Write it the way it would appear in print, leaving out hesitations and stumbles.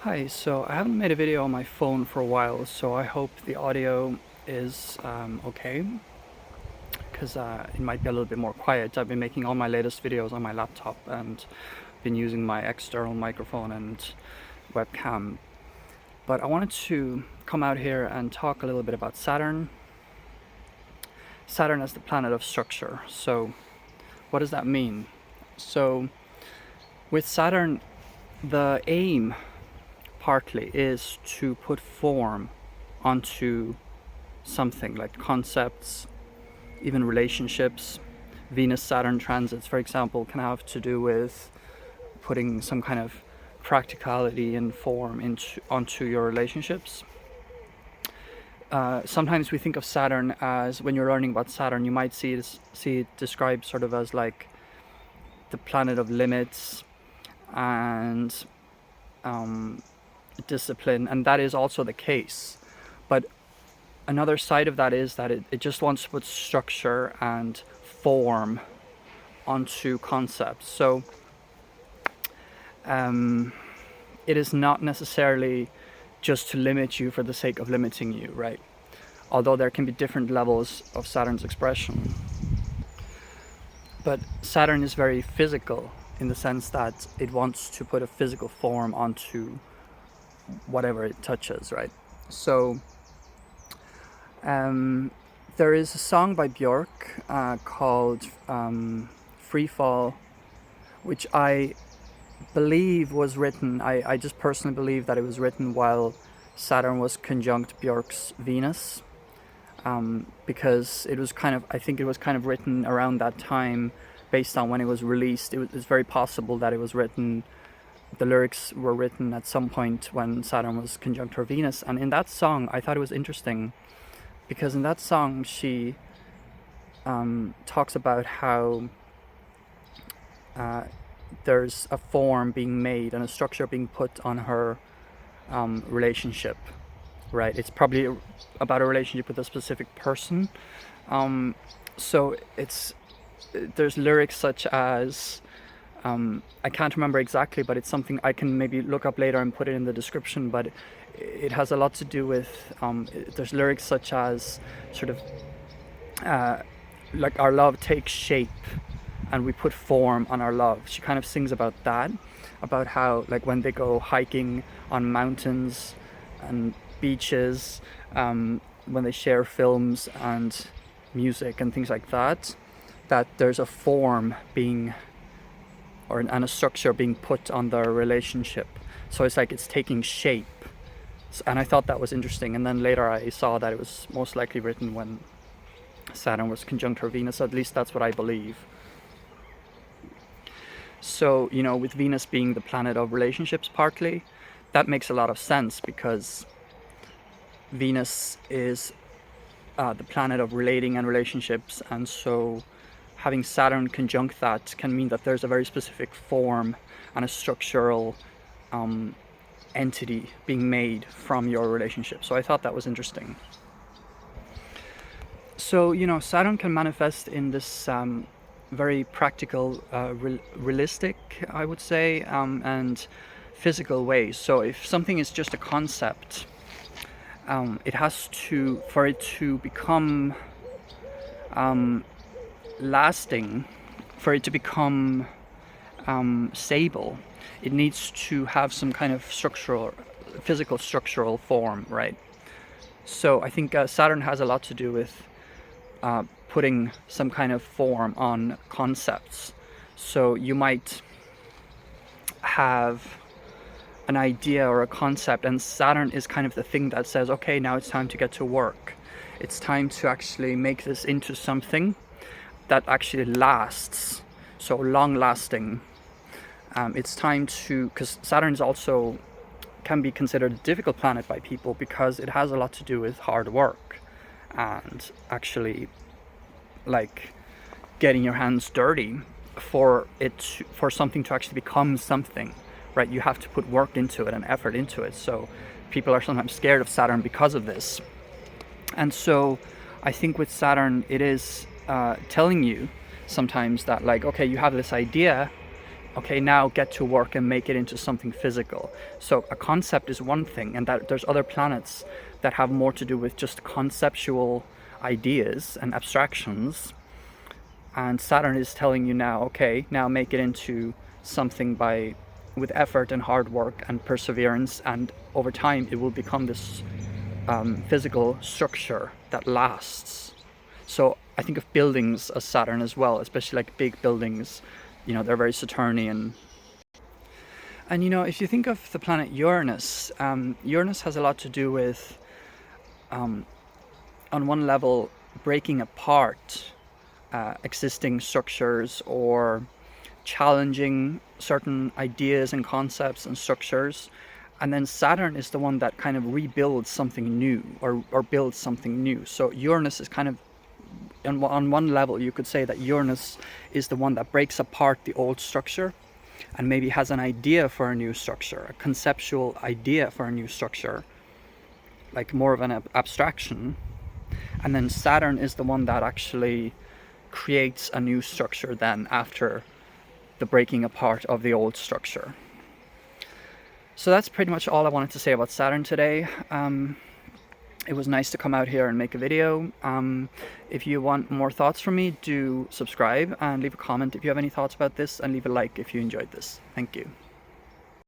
Hi, so I haven't made a video on my phone for a while, so I hope the audio is okay, because it might be a little bit more quiet. I've been making all my latest videos on my laptop and been using my external microphone and webcam. But I wanted to come out here and talk a little bit about Saturn. Saturn as the planet of structure. So what does that mean? So with Saturn, the aim partly is to put form onto something, like concepts, even relationships. Venus-Saturn transits, for example, can have to do with putting some kind of practicality and form onto your relationships. Sometimes we think of Saturn as, when you're learning about Saturn, you might see it described sort of as like the planet of limits and discipline, and that is also the case. But another side of that is that it just wants to put structure and form onto concepts. So it is not necessarily just to limit you for the sake of limiting you, right? Although there can be different levels of Saturn's expression. But Saturn is very physical in the sense that it wants to put a physical form onto whatever it touches, right? So there is a song by Björk called Freefall, which I believe was written, I just personally believe that it was written while Saturn was conjunct Björk's Venus, because it was I think it was kind of written around that time based on when it was released. It's very possible that it was written, the lyrics were written at some point when Saturn was conjunct her Venus. And in that song, I thought it was interesting because in that song she talks about how there's a form being made and a structure being put on her relationship, right? It's probably about a relationship with a specific person. So there's lyrics such as, I can't remember exactly, but it's something I can maybe look up later and put it in the description, but it has a lot to do with, there's lyrics such as sort of like our love takes shape and we put form on our love. She kind of sings about that, about how like when they go hiking on mountains and beaches, when they share films and music and things like that, that there's a form being and a structure being put on their relationship. So it's like it's taking shape. And I thought that was interesting. And then later I saw that it was most likely written when Saturn was conjunct her Venus. At least that's what I believe. So, you know, with Venus being the planet of relationships partly, that makes a lot of sense because Venus is the planet of relating and relationships, and so having Saturn conjunct that can mean that there's a very specific form and a structural entity being made from your relationship. So I thought that was interesting. So, you know, Saturn can manifest in this very practical, realistic, I would say, and physical ways. So if something is just a concept, it has to, for it to become lasting, for it to become stable, it needs to have some kind of physical structural form, right? So I think Saturn has a lot to do with putting some kind of form on concepts. So you might have an idea or a concept, and Saturn is kind of the thing that says, okay, now it's time to get to work. It's time to actually make this into something that actually lasts, so long lasting. It's time to, because Saturn is also can be considered a difficult planet by people because it has a lot to do with hard work and actually like getting your hands dirty for something to actually become something, right? You have to put work into it and effort into it. So people are sometimes scared of Saturn because of this. And so I think with Saturn, it is telling you sometimes that, like, okay, you have this idea, okay, now get to work and make it into something physical. So a concept is one thing, and that there's other planets that have more to do with just conceptual ideas and abstractions. And Saturn is telling you now, okay, now make it into something with effort and hard work and perseverance, and over time it will become this physical structure that lasts. So I think of buildings as Saturn as well, especially like big buildings. You know, they're very Saturnian. And you know, if you think of the planet Uranus, Uranus has a lot to do with, on one level, breaking apart existing structures or challenging certain ideas and concepts and structures. And then Saturn is the one that kind of rebuilds something new, or builds something new. So Uranus is kind of, on one level, you could say that Uranus is the one that breaks apart the old structure and maybe has an idea for a new structure, a conceptual idea for a new structure, like more of an abstraction. And then Saturn is the one that actually creates a new structure then after the breaking apart of the old structure. So that's pretty much all I wanted to say about Saturn today. It was nice to come out here and make a video. If you want more thoughts from me, do subscribe and leave a comment if you have any thoughts about this, and leave a like if you enjoyed this. Thank you.